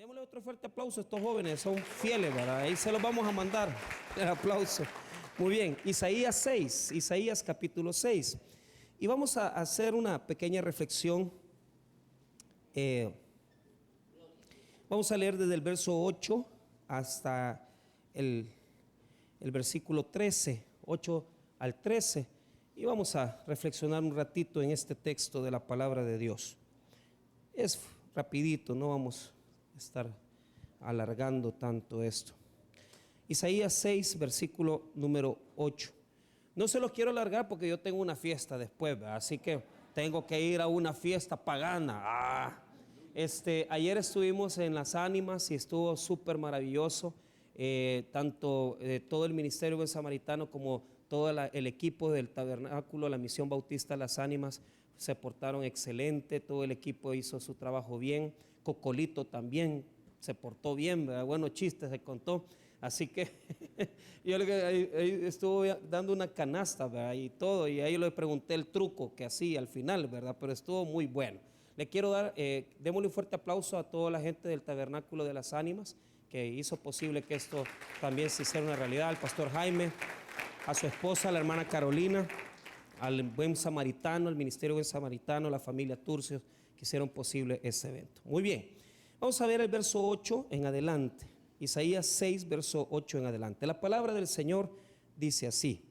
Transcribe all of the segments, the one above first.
Démosle otro fuerte aplauso a estos jóvenes, son fieles, ¿verdad? Ahí se los vamos a mandar, el aplauso. Muy bien, Isaías 6, Isaías capítulo 6. Y vamos a hacer una pequeña reflexión. Vamos a leer desde el verso 8 hasta el versículo 13, 8 al 13. Y vamos a reflexionar un ratito en este texto de la palabra de Dios. Es rapidito, no vamos a estar alargando tanto esto. Isaías 6, versículo número 8. No se los quiero alargar porque yo tengo una fiesta después, ¿verdad? Así que tengo que ir a una fiesta pagana. Ayer estuvimos en Las Ánimas y estuvo súper maravilloso. Tanto todo el Ministerio Buen Samaritano como todo el equipo del Tabernáculo, la Misión Bautista Las Ánimas, se portaron excelente. Todo el equipo hizo su trabajo bien. Cocolito también se portó bien, ¿verdad? Buenos chistes se contó. Así que yo ahí estuvo dando una canasta, ¿verdad? Y todo, y ahí le pregunté el truco que hacía al final, ¿verdad? Pero estuvo muy bueno. Le quiero dar, démosle un fuerte aplauso a toda la gente del Tabernáculo de las Ánimas que hizo posible que esto también se hiciera una realidad. Al pastor Jaime, a su esposa, la hermana Carolina, al Buen Samaritano, al Ministerio Buen Samaritano, la familia Turcios, que hicieron posible ese evento. Muy bien, vamos a ver el verso 8 en adelante. Isaías 6, verso 8 en adelante. La palabra del Señor dice así: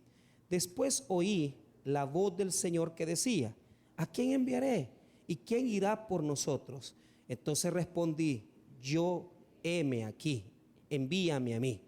después oí la voz del Señor que decía: ¿a quién enviaré? ¿Y quién irá por nosotros? Entonces respondí: yo heme aquí, envíame a mí.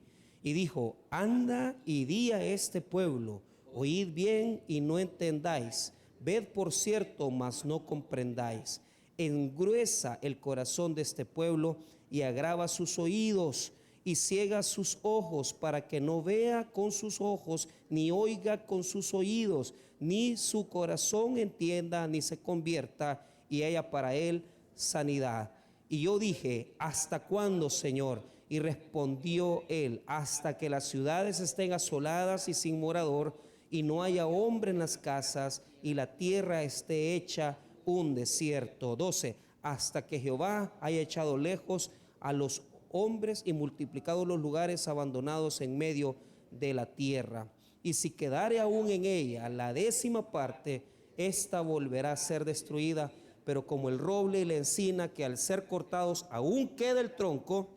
Y dijo: anda y di a este pueblo, oíd bien y no entendáis, ved por cierto, mas no comprendáis. Engruesa el corazón de este pueblo y agrava sus oídos y ciega sus ojos, para que no vea con sus ojos, ni oiga con sus oídos, ni su corazón entienda, ni se convierta, y haya para él sanidad. Y yo dije: ¿hasta cuándo, Señor? Y respondió él: hasta que las ciudades estén asoladas y sin morador, y no haya hombre en las casas, y la tierra esté hecha un desierto. 12. Hasta que Jehová haya echado lejos a los hombres y multiplicado los lugares abandonados en medio de la tierra. Y si quedare aún en ella la 10ª parte, esta volverá a ser destruida. Pero como el roble y la encina, que al ser cortados aún queda el tronco,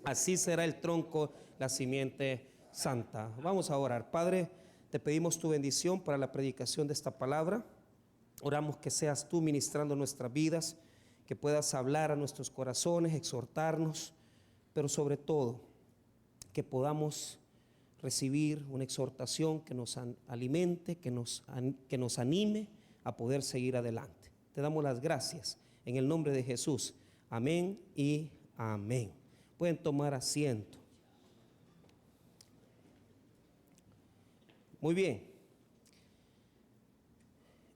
así será el tronco, la simiente santa. Vamos a orar. Padre, te pedimos tu bendición para la predicación de esta palabra. Oramos que seas tú ministrando nuestras vidas, que puedas hablar a nuestros corazones, exhortarnos, pero sobre todo que podamos recibir una exhortación que nos alimente, que nos anime a poder seguir adelante. Te damos las gracias en el nombre de Jesús. Amén y amén. Pueden tomar asiento. Muy bien.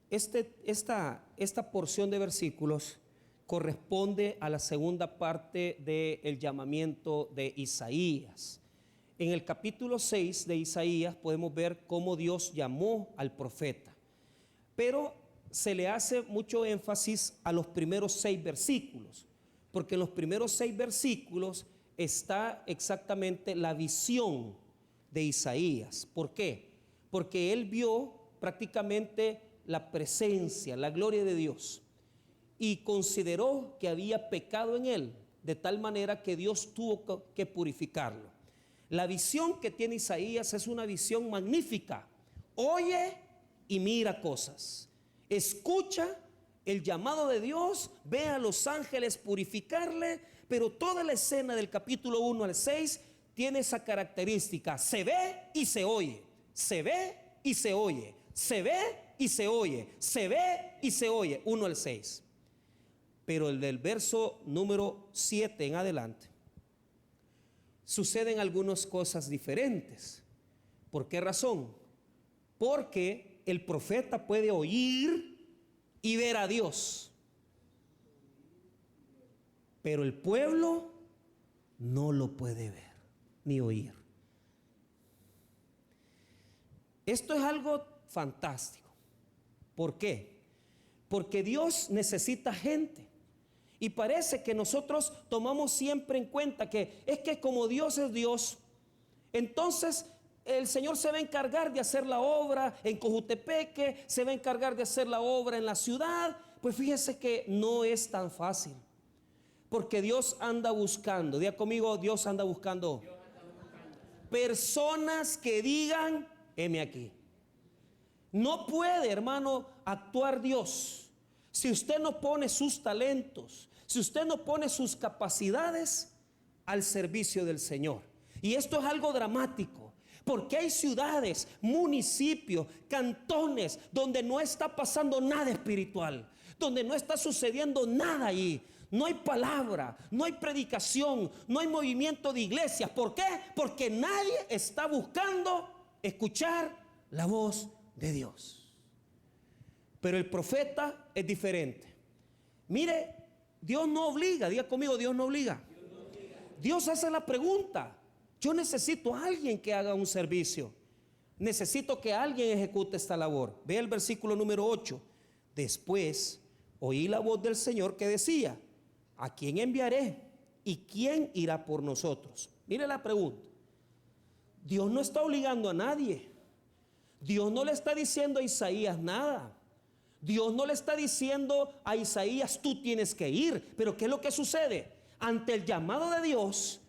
Esta porción de versículos corresponde a la segunda parte del llamamiento de Isaías. En el capítulo 6 de Isaías podemos ver cómo Dios llamó al profeta, pero se le hace mucho énfasis a los primeros 6 versículos, porque en los primeros 6 versículos está exactamente la visión de Isaías. ¿Por qué? Porque él vio prácticamente la presencia, la gloria de Dios, y consideró que había pecado en él, de tal manera que Dios tuvo que purificarlo. La visión que tiene Isaías es una visión magnífica. Oye y mira cosas, escucha el llamado de Dios, ve a los ángeles purificarle, pero toda la escena del capítulo 1 al 6 tiene esa característica: se ve y se oye, se ve y se oye, se ve y se oye, se ve y se oye, 1 al 6. Pero el del verso número 7 en adelante suceden algunas cosas diferentes. ¿Por qué razón? Porque el profeta puede oír y ver a Dios, pero el pueblo no lo puede ver ni oír. Esto es algo fantástico. ¿Por qué? Porque Dios necesita gente. Y parece que nosotros tomamos siempre en cuenta que es que como Dios es Dios, entonces el Señor se va a encargar de hacer la obra en Cojutepeque, se va a encargar de hacer la obra en la ciudad. Pues fíjese que no es tan fácil, porque Dios anda buscando, diga conmigo, Dios anda buscando personas que digan, heme aquí. No puede, hermano, actuar Dios si usted no pone sus talentos, si usted no pone sus capacidades al servicio del Señor. Y esto es algo dramático, porque hay ciudades, municipios, cantones donde no está pasando nada espiritual, donde no está sucediendo nada allí. No hay palabra, no hay predicación, no hay movimiento de iglesias. ¿Por qué? Porque nadie está buscando escuchar la voz de Dios. Pero el profeta es diferente. Mire, Dios no obliga, diga conmigo, Dios no obliga. Dios hace la pregunta. Yo necesito a alguien que haga un servicio. Necesito que alguien ejecute esta labor. Ve el versículo número 8. Después oí la voz del Señor que decía: ¿a quién enviaré? ¿Y quién irá por nosotros? Mire la pregunta. Dios no está obligando a nadie. Dios no le está diciendo a Isaías nada. Dios no le está diciendo a Isaías, tú tienes que ir. Pero ¿qué es lo que sucede? Ante el llamado de Dios,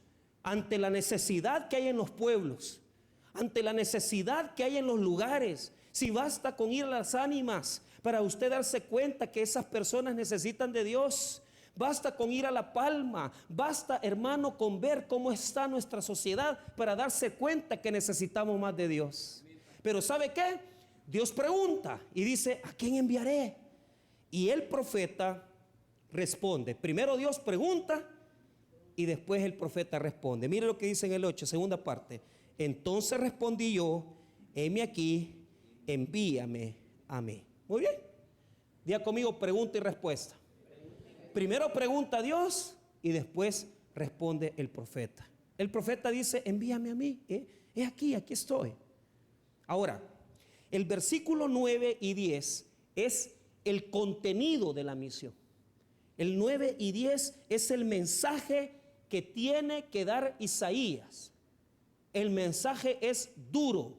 ante la necesidad que hay en los pueblos, ante la necesidad que hay en los lugares, si basta con ir a las ánimas para usted darse cuenta que esas personas necesitan de Dios. Basta con ir a La Palma, basta, hermano, con ver cómo está nuestra sociedad para darse cuenta que necesitamos más de Dios. Pero ¿sabe qué? Dios pregunta y dice, ¿a quién enviaré? Y el profeta responde. Primero Dios pregunta y después el profeta responde. Mire lo que dice en el 8, segunda parte. Entonces respondí yo, heme aquí, envíame a mí. Muy bien. Diga conmigo, pregunta y respuesta. Primero pregunta a Dios y después responde el profeta. El profeta dice, envíame a mí. Aquí estoy. Ahora, el versículo 9 y 10 es el contenido de la misión. El 9 y 10 es el mensaje que tiene que dar Isaías. El mensaje es duro,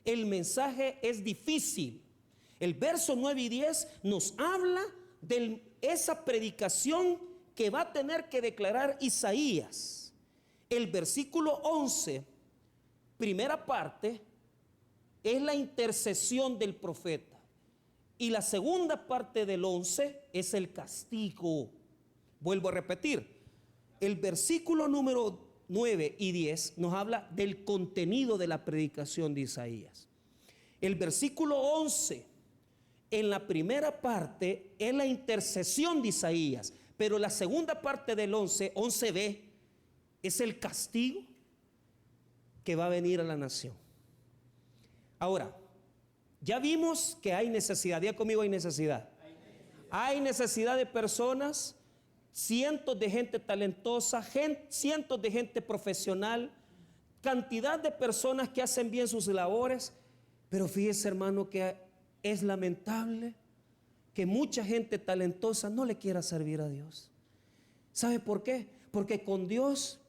el mensaje es difícil. El verso 9 y 10 nos habla de esa predicación que va a tener que declarar Isaías. El versículo 11, primera parte, es la intercesión del profeta. Y la segunda parte del 11 es el castigo. Vuelvo a repetir, el versículo número 9 y 10 nos habla del contenido de la predicación de Isaías. El versículo 11, en la primera parte, es la intercesión de Isaías, pero la segunda parte del 11b, es el castigo que va a venir a la nación. Ahora, ya vimos que hay necesidad. Diga conmigo, hay necesidad. Hay necesidad de personas, cientos de gente talentosa, cientos de gente profesional, cantidad de personas que hacen bien sus labores. Pero fíjese, hermano, que es lamentable que mucha gente talentosa no le quiera servir a Dios. ¿Sabe por qué? Porque con Dios,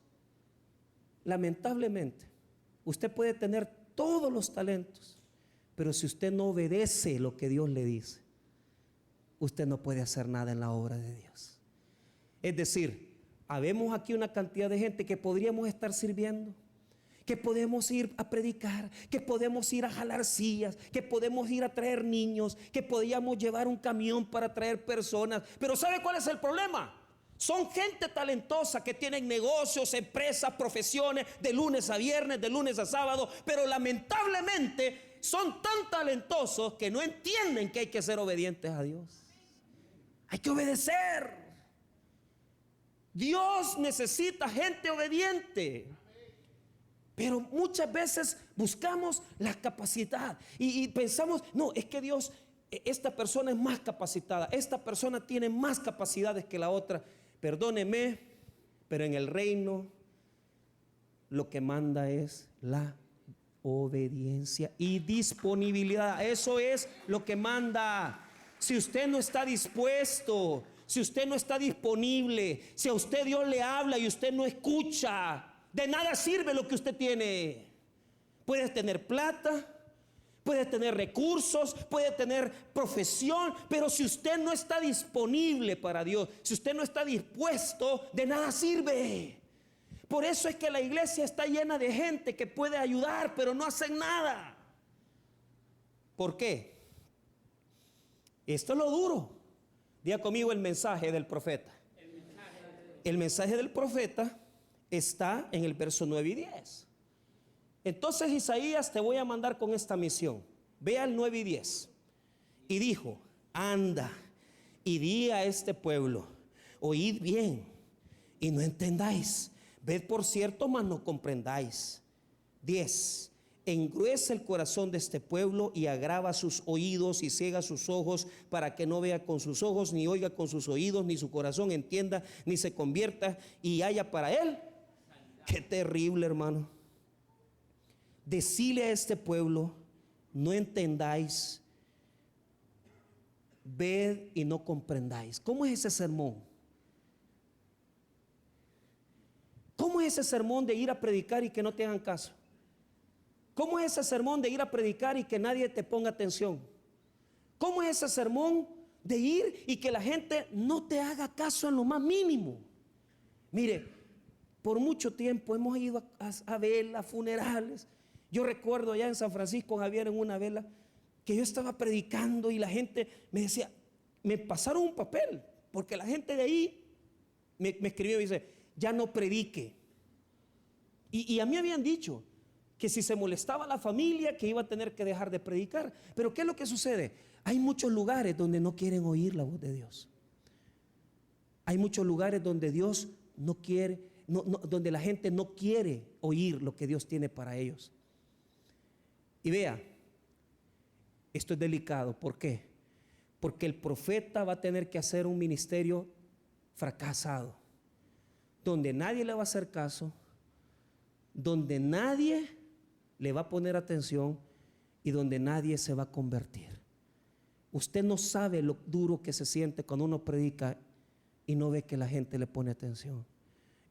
lamentablemente, usted puede tener todos los talentos, pero si usted no obedece lo que Dios le dice, usted no puede hacer nada en la obra de Dios. Es decir, habemos aquí una cantidad de gente que podríamos estar sirviendo, que podemos ir a predicar, que podemos ir a jalar sillas, que podemos ir a traer niños, que podríamos llevar un camión para traer personas. Pero ¿sabe cuál es el problema? Son gente talentosa que tienen negocios, empresas, profesiones, de lunes a viernes, de lunes a sábado, pero lamentablemente son tan talentosos que no entienden que hay que ser obedientes a Dios. Hay que obedecer. Dios necesita gente obediente. Pero muchas veces buscamos la capacidad y pensamos, no, es que Dios, esta persona es más capacitada, esta persona tiene más capacidades que la otra. Perdóneme, pero en el reino lo que manda es la obediencia y disponibilidad. Eso es lo que manda. Si usted no está dispuesto, si usted no está disponible, si a usted Dios le habla y usted no escucha, de nada sirve lo que usted tiene. Puede tener plata, puede tener recursos, puede tener profesión, pero si usted no está disponible para Dios, si usted no está dispuesto, de nada sirve. Por eso es que la iglesia está llena de gente que puede ayudar, pero no hacen nada. ¿Por qué? Esto es lo duro. Diga conmigo el mensaje del profeta. El mensaje del profeta está en el verso 9 y 10. Entonces Isaías, te voy a mandar con esta misión. Vea el 9 y 10. Y dijo: anda y di a este pueblo, oíd bien y no entendáis, ved por cierto, mas no comprendáis. 10. Engruesa el corazón de este pueblo y agrava sus oídos y ciega sus ojos, para que no vea con sus ojos, ni oiga con sus oídos, ni su corazón entienda, ni se convierta y haya para él. Qué terrible, hermano. Decile a este pueblo: no entendáis, ved y no comprendáis. ¿Cómo es ese sermón? ¿Cómo es ese sermón de ir a predicar y que no te hagan caso? ¿Cómo es ese sermón de ir a predicar y que nadie te ponga atención? ¿Cómo es ese sermón de ir y que la gente no te haga caso en lo más mínimo? Mire, por mucho tiempo hemos ido a velas, funerales. Yo recuerdo allá en San Francisco Javier, en una vela, que yo estaba predicando y la gente me decía, me pasaron un papel, porque la gente de ahí me escribió y dice: ya no predique. Y a mí habían dicho que si se molestaba la familia, que iba a tener que dejar de predicar. Pero ¿qué es lo que sucede? Hay muchos lugares donde no quieren oír la voz de Dios. Hay muchos lugares donde Dios no quiere, donde la gente no quiere oír lo que Dios tiene para ellos. Y vea, esto es delicado. ¿Por qué? Porque el profeta va a tener que hacer un ministerio fracasado, donde nadie le va a hacer caso, donde nadie le va a poner atención y donde nadie se va a convertir. Usted no sabe lo duro que se siente cuando uno predica y no ve que la gente le pone atención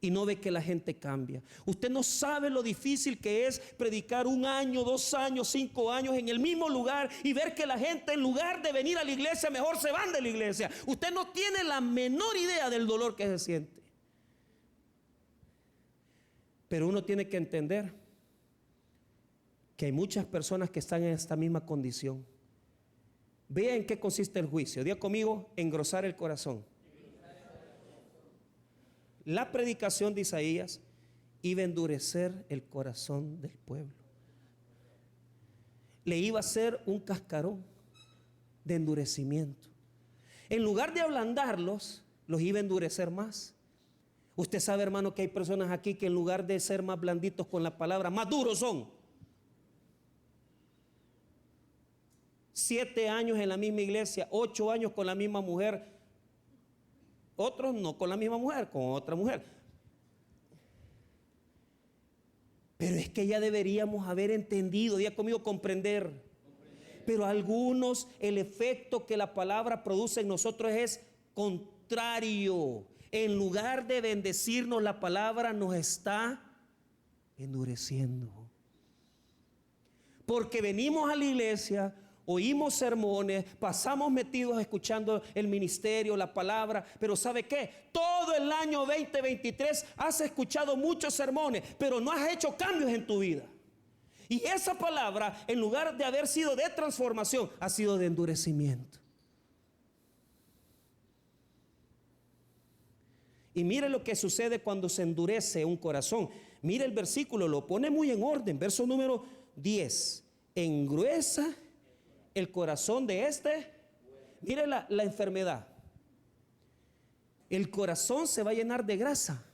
y no ve que la gente cambia. Usted no sabe lo difícil que es predicar 1 año, 2 años, 5 años en el mismo lugar y ver que la gente, en lugar de venir a la iglesia, mejor se van de la iglesia. Usted no tiene la menor idea del dolor que se siente. Pero uno tiene que entender que hay muchas personas que están en esta misma condición. Vea en qué consiste el juicio. Diga conmigo: engrosar el corazón. La predicación de Isaías iba a endurecer el corazón del pueblo. Le iba a hacer un cascarón de endurecimiento. En lugar de ablandarlos, los iba a endurecer más. Usted sabe, hermano, que hay personas aquí que en lugar de ser más blanditos con la palabra, más duros son. 7 años en la misma iglesia, 8 años con la misma mujer, otros no con la misma mujer, con otra mujer. Pero es que ya deberíamos haber entendido, diga conmigo, comprender. Pero algunos, el efecto que la palabra produce en nosotros es contrario. En lugar de bendecirnos, la palabra nos está endureciendo. Porque venimos a la iglesia, oímos sermones, pasamos metidos escuchando el ministerio, la palabra, pero ¿sabe qué? Todo el año 2023 has escuchado muchos sermones, pero no has hecho cambios en tu vida. Y esa palabra, en lugar de haber sido de transformación, ha sido de endurecimiento. Y mire lo que sucede cuando se endurece un corazón. Mire el versículo, lo pone muy en orden. Verso número 10. Engruesa el corazón de este. Mire la enfermedad. El corazón se va a llenar de grasa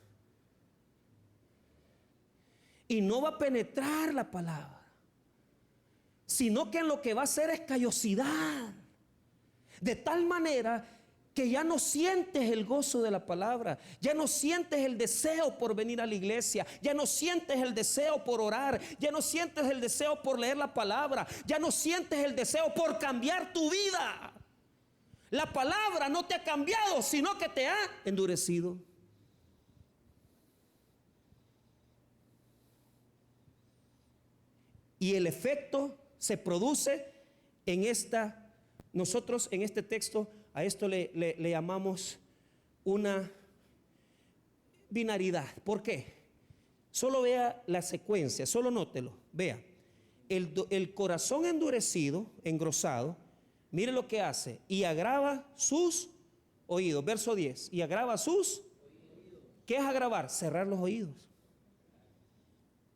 y no va a penetrar la palabra, sino que en lo que va a hacer es callosidad, de tal manera que ya no sientes el gozo de la palabra, ya no sientes el deseo por venir a la iglesia, ya no sientes el deseo por orar, ya no sientes el deseo por leer la palabra, ya no sientes el deseo por cambiar tu vida. La palabra no te ha cambiado, sino que te ha endurecido. Y el efecto se produce en nosotros en este texto, a esto le llamamos una binaridad. ¿Por qué? Solo vea la secuencia, solo nótelo, vea. El corazón endurecido, engrosado, mire lo que hace, y agrava sus oídos. Verso 10, y agrava sus, ¿qué es agravar? Cerrar los oídos.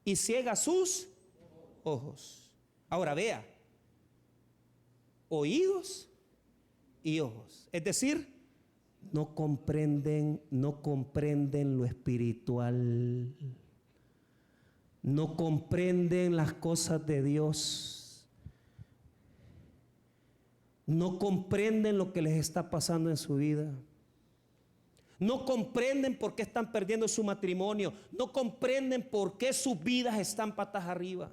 Y ciega sus ojos. Ahora vea, oídos y ojos. Es decir, no comprenden lo espiritual. No comprenden las cosas de Dios. No comprenden lo que les está pasando en su vida. No comprenden por qué están perdiendo su matrimonio. No comprenden por qué sus vidas están patas arriba.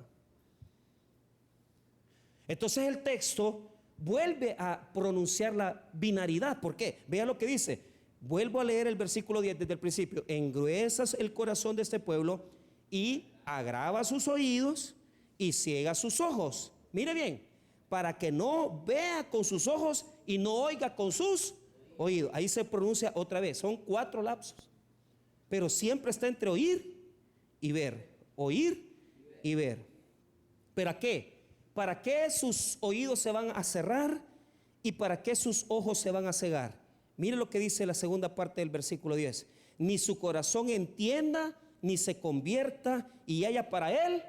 Entonces el texto vuelve a pronunciar la binaridad. ¿Por qué? Vea lo que dice. Vuelvo a leer el versículo 10 desde el principio. Engruesas el corazón de este pueblo y agrava sus oídos y ciega sus ojos. Mire bien, para que no vea con sus ojos y no oiga con sus oídos. Ahí se pronuncia otra vez. Son 4 lapsos. Pero siempre está entre oír y ver. Oír y ver. ¿Para qué? ¿Para qué sus oídos se van a cerrar y para qué sus ojos se van a cegar? Mire lo que dice la segunda parte del versículo 10. Ni su corazón entienda, ni se convierta y haya para él.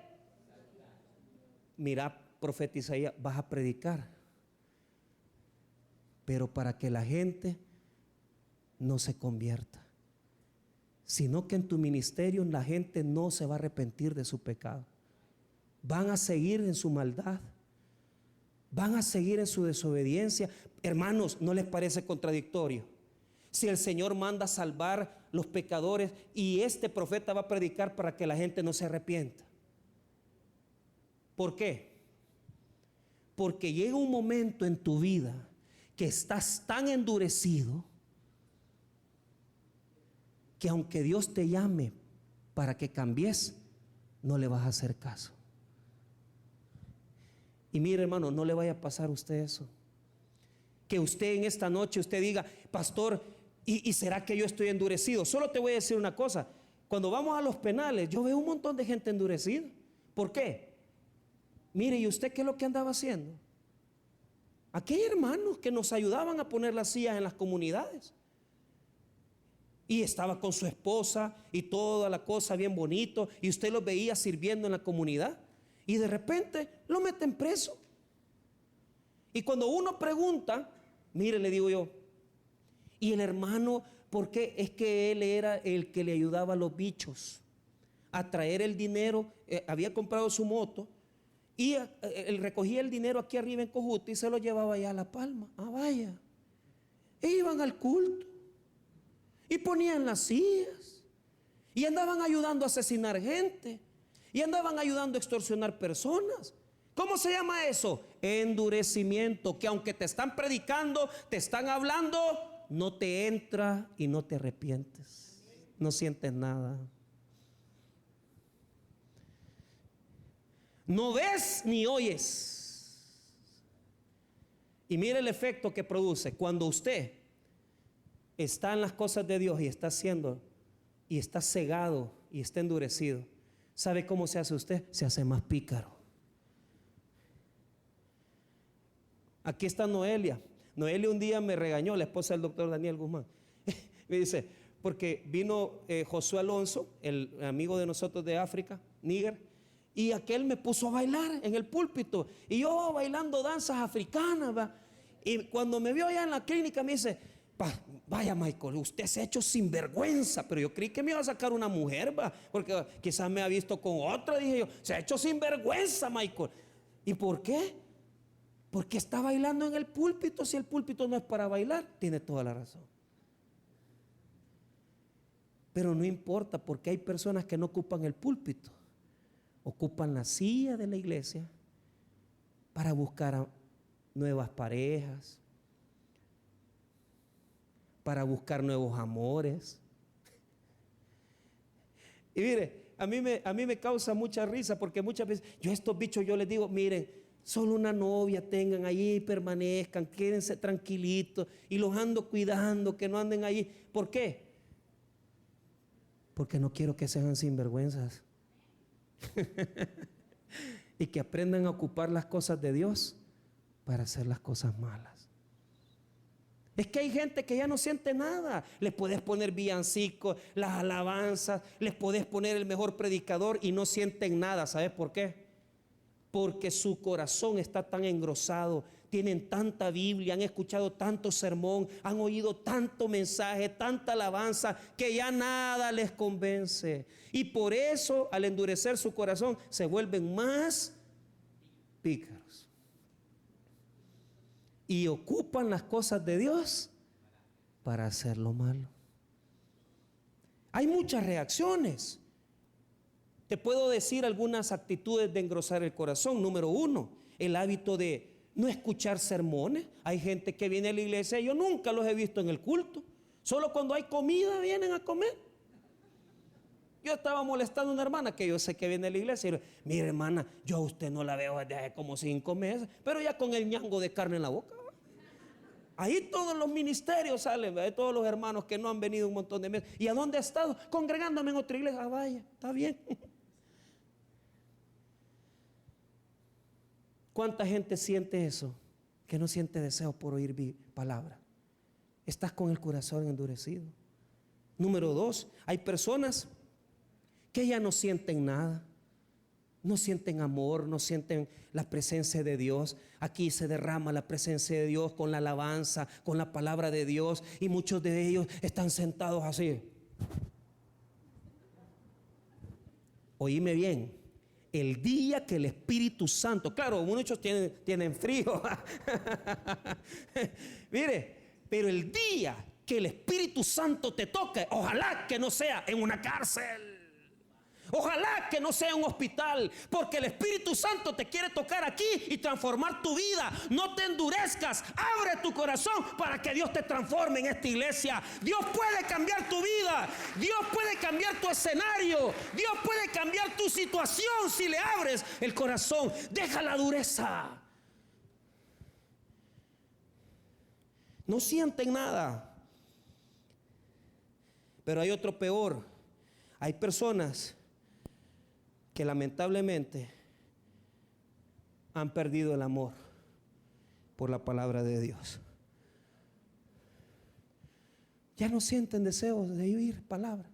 Mira, profeta Isaías, vas a predicar, pero para que la gente no se convierta, sino que en tu ministerio la gente no se va a arrepentir de su pecado. Van a seguir en su maldad, van a seguir en su desobediencia. Hermanos, ¿no les parece contradictorio? Si el Señor manda salvar los pecadores y este profeta va a predicar para que la gente no se arrepienta. ¿Por qué? Porque llega un momento en tu vida que estás tan endurecido que aunque Dios te llame para que cambies, no le vas a hacer caso. Y mire, hermano, no le vaya a pasar a usted eso. Que usted en esta noche usted diga, pastor, ¿y será que yo estoy endurecido? Solo te voy a decir una cosa. Cuando vamos a los penales, yo veo un montón de gente endurecida. ¿Por qué? Mire, ¿y usted qué es lo que andaba haciendo? Aquí hay hermanos que nos ayudaban a poner las sillas en las comunidades. Y estaba con su esposa y toda la cosa bien bonito. Y usted los veía sirviendo en la comunidad. Y de repente lo meten preso. Y cuando uno pregunta, mire, le digo yo, y el hermano, ¿por qué? Es que él era el que le ayudaba a los bichos a traer el dinero. Había comprado su moto y él recogía el dinero aquí arriba en Cojuta y se lo llevaba allá a La Palma. Ah, vaya. E iban al culto y ponían las sillas y andaban ayudando a asesinar gente. Y andaban ayudando a extorsionar personas. ¿Cómo se llama eso? Endurecimiento. Que aunque te están predicando, te están hablando, no te entra y no te arrepientes. No sientes nada. No ves ni oyes. Y mire el efecto que produce. Cuando usted está en las cosas de Dios y está haciendo, y está cegado y está endurecido, ¿sabe cómo se hace usted? Se hace más pícaro. Aquí está Noelia. Noelia un día me regañó, la esposa del doctor Daniel Guzmán. Me dice, porque vino Josué Alonso, el amigo de nosotros de África, Níger, y aquel me puso a bailar en el púlpito. Y yo bailando danzas africanas, ¿va? Y cuando me vio allá en la clínica me dice, vaya Michael, usted se ha hecho sinvergüenza. Pero yo creí que me iba a sacar una mujer, ¿va? Porque quizás me ha visto con otra. Dije yo, se ha hecho sinvergüenza Michael. ¿Y por qué? Porque está bailando en el púlpito. Si el púlpito no es para bailar, tiene toda la razón. Pero no importa, porque hay personas que no ocupan el púlpito, ocupan la silla de la iglesia para buscar a nuevas parejas, para buscar nuevos amores. Y mire, a mí me causa mucha risa porque muchas veces yo a estos bichos yo les digo, miren, solo una novia tengan allí, permanezcan, quédense tranquilitos y los ando cuidando, que no anden allí. ¿Por qué? Porque no quiero que sean sinvergüenzas. Y que aprendan a ocupar las cosas de Dios para hacer las cosas malas. Es que hay gente que ya no siente nada. Les puedes poner villancicos, las alabanzas, les puedes poner el mejor predicador y no sienten nada. ¿Sabes por qué? Porque su corazón está tan engrosado, tienen tanta Biblia, han escuchado tanto sermón, han oído tanto mensaje, tanta alabanza, que ya nada les convence. Y por eso, al endurecer su corazón, se vuelven más pícaros. Y ocupan las cosas de Dios para hacer lo malo. Hay muchas reacciones. Te puedo decir algunas actitudes de engrosar el corazón. Número 1, el hábito de no escuchar sermones. Hay gente que viene a la iglesia, yo nunca los he visto en el culto. Solo cuando hay comida vienen a comer. Yo estaba molestando a una hermana que yo sé que viene a la iglesia y le digo, mire hermana, yo a usted no la veo desde hace como 5 meses, pero ya con el ñango de carne en la boca. Ahí todos los ministerios salen, ¿verdad? Todos los hermanos que no han venido un montón de meses. ¿Y a dónde ha estado? Congregándome en otra iglesia. Ah, vaya, está bien. ¿Cuánta gente siente eso? Que no siente deseo por oír mi palabra. Estás con el corazón endurecido. Número 2, hay personas que ya no sienten nada. No sienten amor, no sienten la presencia de Dios. Aquí se derrama la presencia de Dios con la alabanza, con la palabra de Dios. Y muchos de ellos están sentados así. Oíme bien. El día que el Espíritu Santo, claro, muchos tienen frío. Mire, pero el día que el Espíritu Santo te toque, ojalá que no sea en una cárcel. Ojalá que no sea un hospital, porque el Espíritu Santo te quiere tocar aquí y transformar tu vida. No te endurezcas, abre tu corazón para que Dios te transforme en esta iglesia. Dios puede cambiar tu vida, Dios puede cambiar tu escenario, Dios puede cambiar tu situación si le abres el corazón. Deja la dureza. No sienten nada. Pero hay otro peor. Hay personas que lamentablemente han perdido el amor por la palabra de Dios. Ya no sienten deseos de oír palabra.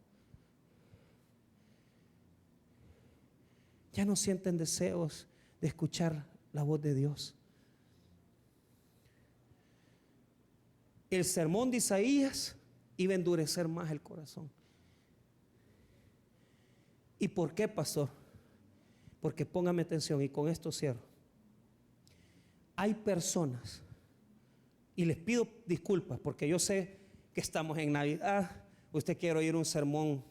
Ya no sienten deseos de escuchar la voz de Dios. El sermón de Isaías iba a endurecer más el corazón. ¿Y por qué, pastor? Porque póngame atención y con esto cierro. Hay personas, y les pido disculpas porque yo sé que estamos en Navidad. Usted quiere oír un sermón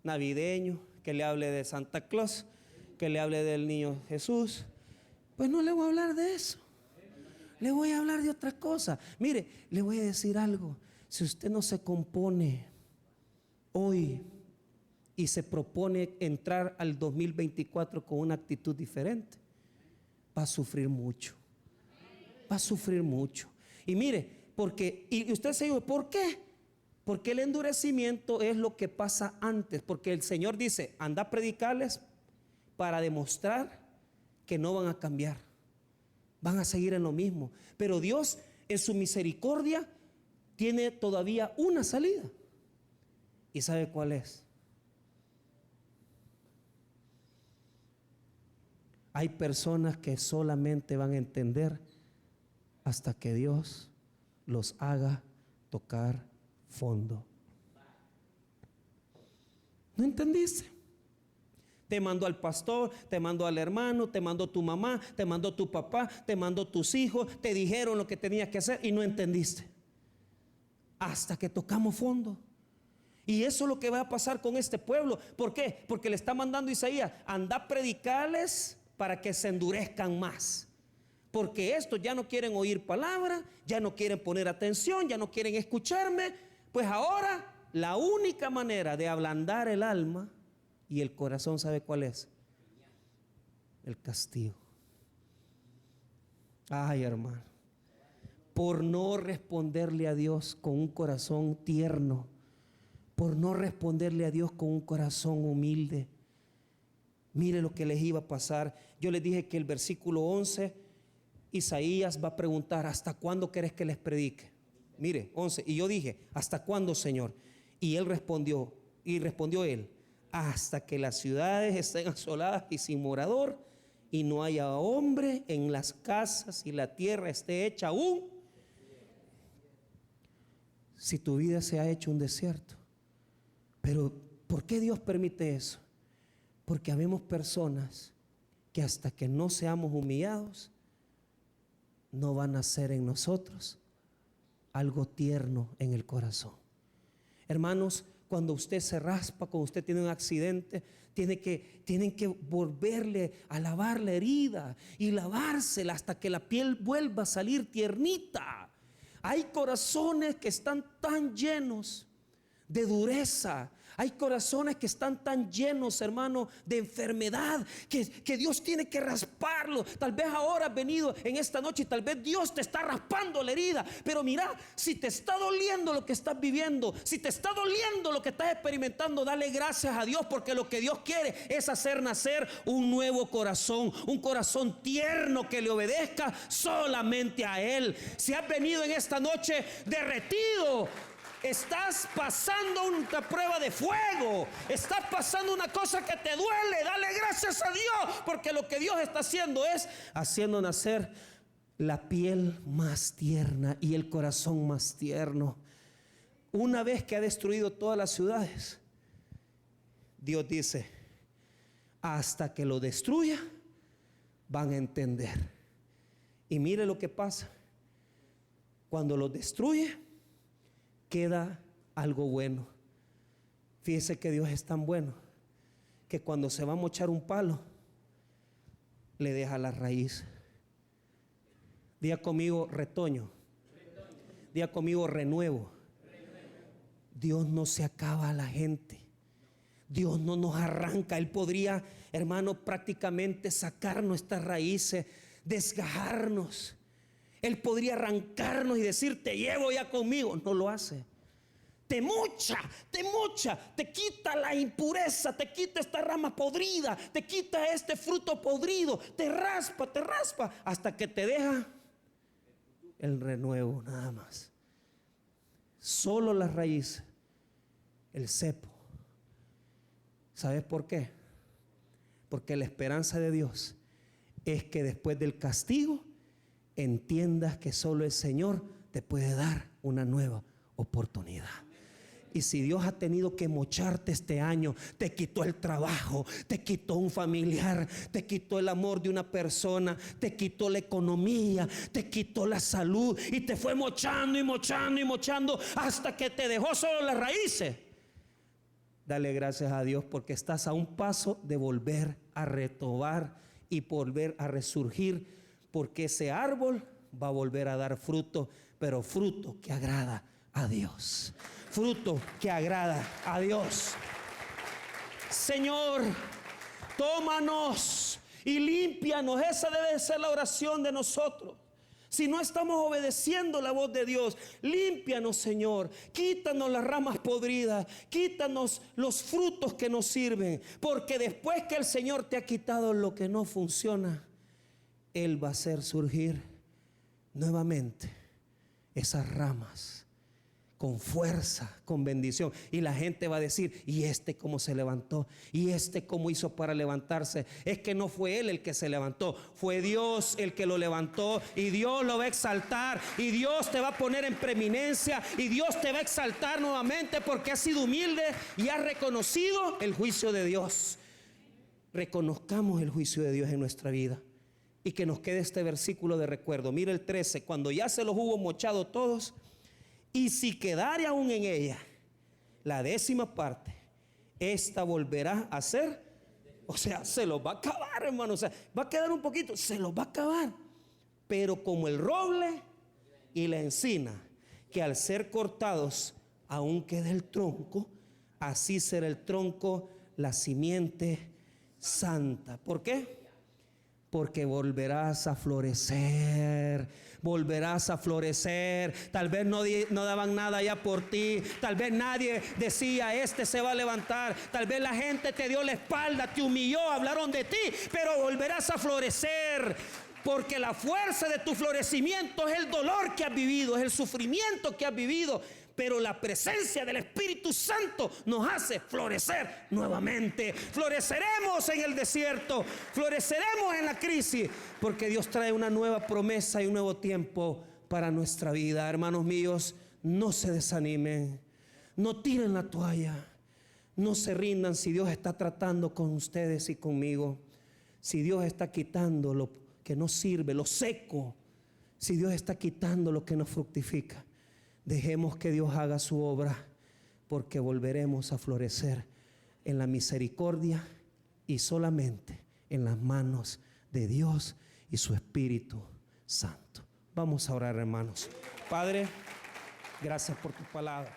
navideño que le hable de Santa Claus, que le hable del niño Jesús. Pues no le voy a hablar de eso. Le voy a hablar de otra cosa. Mire, le voy a decir algo. Si usted no se compone hoy y se propone entrar al 2024 con una actitud diferente, va a sufrir mucho. Va a sufrir mucho. Y mire, y usted se dice, ¿por qué? Porque el endurecimiento es lo que pasa antes. Porque el Señor dice, anda a predicarles para demostrar que no van a cambiar. Van a seguir en lo mismo. Pero Dios, en su misericordia, tiene todavía una salida. ¿Y sabe cuál es? Hay personas que solamente van a entender hasta que Dios los haga tocar fondo. ¿No entendiste? Te mandó al pastor, te mandó al hermano, te mandó tu mamá, te mandó tu papá, te mandó tus hijos, te dijeron lo que tenías que hacer y no entendiste. Hasta que tocamos fondo. Y eso es lo que va a pasar con este pueblo. ¿Por qué? Porque le está mandando Isaías, anda a predicarles para que se endurezcan más. Porque estos ya no quieren oír palabra, ya no quieren poner atención, ya no quieren escucharme, Pues ahora la única manera de ablandar el alma y el corazón, ¿sabe cuál es? El castigo. Ay, hermano, por no responderle a Dios con un corazón tierno, por no responderle a Dios con un corazón humilde. Mire lo que les iba a pasar. Yo les dije que el versículo 11, Isaías va a preguntar: ¿hasta cuándo querés que les predique? Mire, 11. Y yo dije: ¿hasta cuándo, Señor? Y él respondió, él: hasta que las ciudades estén asoladas y sin morador, y no haya hombre en las casas, y la tierra esté hecha aún. Si tu vida se ha hecho un desierto. Pero ¿por qué Dios permite eso? Porque habemos personas que hasta que no seamos humillados, no van a nacer en nosotros algo tierno en el corazón. Hermanos, cuando usted se raspa, cuando usted tiene un accidente, tienen que volverle a lavar la herida y lavársela hasta que la piel vuelva a salir tiernita. Hay corazones que están tan llenos de dureza. Hay corazones que están tan llenos, hermano, de enfermedad, que Dios tiene que rasparlo. Tal vez ahora has venido en esta noche y tal vez Dios te está raspando la herida. Pero mira, si te está doliendo lo que estás viviendo, si te está doliendo lo que estás experimentando, dale gracias a Dios, porque lo que Dios quiere es hacer nacer un nuevo corazón, un corazón tierno que le obedezca solamente a Él. Si has venido en esta noche derretido, estás pasando una prueba de fuego, estás pasando una cosa que te duele, dale gracias a Dios, porque lo que Dios está haciendo es haciendo nacer la piel más tierna y el corazón más tierno. Una vez que ha destruido todas las ciudades, Dios dice: hasta que lo destruya, van a entender. Y mire lo que pasa. Cuando lo destruye, queda algo bueno. Fíjese que Dios es tan bueno que cuando se va a mochar un palo, le deja la raíz. Diga conmigo: retoño. Diga conmigo: renuevo. Dios no se acaba a la gente. Dios no nos arranca. Él podría, hermano, prácticamente sacar nuestras raíces, desgajarnos. Él podría arrancarnos y decir: te llevo ya conmigo. No lo hace. Te mocha, te quita la impureza, te quita esta rama podrida, te quita este fruto podrido, te raspa, hasta que te deja el renuevo, nada más. Solo las raíces, el cepo. ¿Sabes por qué? Porque la esperanza de Dios es que después del castigo entiendas que solo el Señor te puede dar una nueva oportunidad. Y si Dios ha tenido que mocharte este año, te quitó el trabajo, te quitó un familiar, te quitó el amor de una persona, te quitó la economía, te quitó la salud y te fue mochando hasta que te dejó solo las raíces, dale gracias a Dios, porque estás a un paso de volver a retomar y volver a resurgir, porque ese árbol va a volver a dar fruto, pero fruto que agrada a Dios. Fruto que agrada a Dios. Señor, tómanos y límpianos. Esa debe ser la oración de nosotros. Si no estamos obedeciendo la voz de Dios, límpianos, Señor. Quítanos las ramas podridas, quítanos los frutos que nos sirven, porque después que el Señor te ha quitado lo que no funciona, Él va a hacer surgir nuevamente esas ramas con fuerza, con bendición. Y la gente va a decir: ¿y este cómo se levantó? ¿Y este cómo hizo para levantarse? Es que no fue él el que se levantó, fue Dios el que lo levantó. Y Dios lo va a exaltar, y Dios te va a poner en preeminencia, y Dios te va a exaltar nuevamente, porque has sido humilde y has reconocido el juicio de Dios. Reconozcamos el juicio de Dios en nuestra vida, y que nos quede este versículo de recuerdo. Mira el 13: cuando ya se los hubo mochado todos, y si quedare aún en ella la 10ª parte, esta volverá a ser, o sea, se los va a acabar, hermano. O sea, va a quedar un poquito, se los va a acabar. Pero como el roble y la encina, que al ser cortados aun quede el tronco, así será el tronco, la simiente santa. ¿Por qué? Porque volverás a florecer, volverás a florecer. Tal vez no daban nada ya por ti, tal vez nadie decía, este se va a levantar, tal vez la gente te dio la espalda, te humilló, hablaron de ti, pero volverás a florecer. Porque la fuerza de tu florecimiento es el dolor que has vivido, es el sufrimiento que has vivido. Pero la presencia del Espíritu Santo nos hace florecer nuevamente. Floreceremos en el desierto, floreceremos en la crisis, porque Dios trae una nueva promesa y un nuevo tiempo para nuestra vida. Hermanos míos, no se desanimen, no tiren la toalla, no se rindan si Dios está tratando con ustedes y conmigo. Si Dios está quitando lo que no sirve, lo seco, si Dios está quitando lo que no fructifica, dejemos que Dios haga su obra, porque volveremos a florecer en la misericordia y solamente en las manos de Dios y su Espíritu Santo. Vamos a orar, hermanos. Padre, gracias por tu palabra.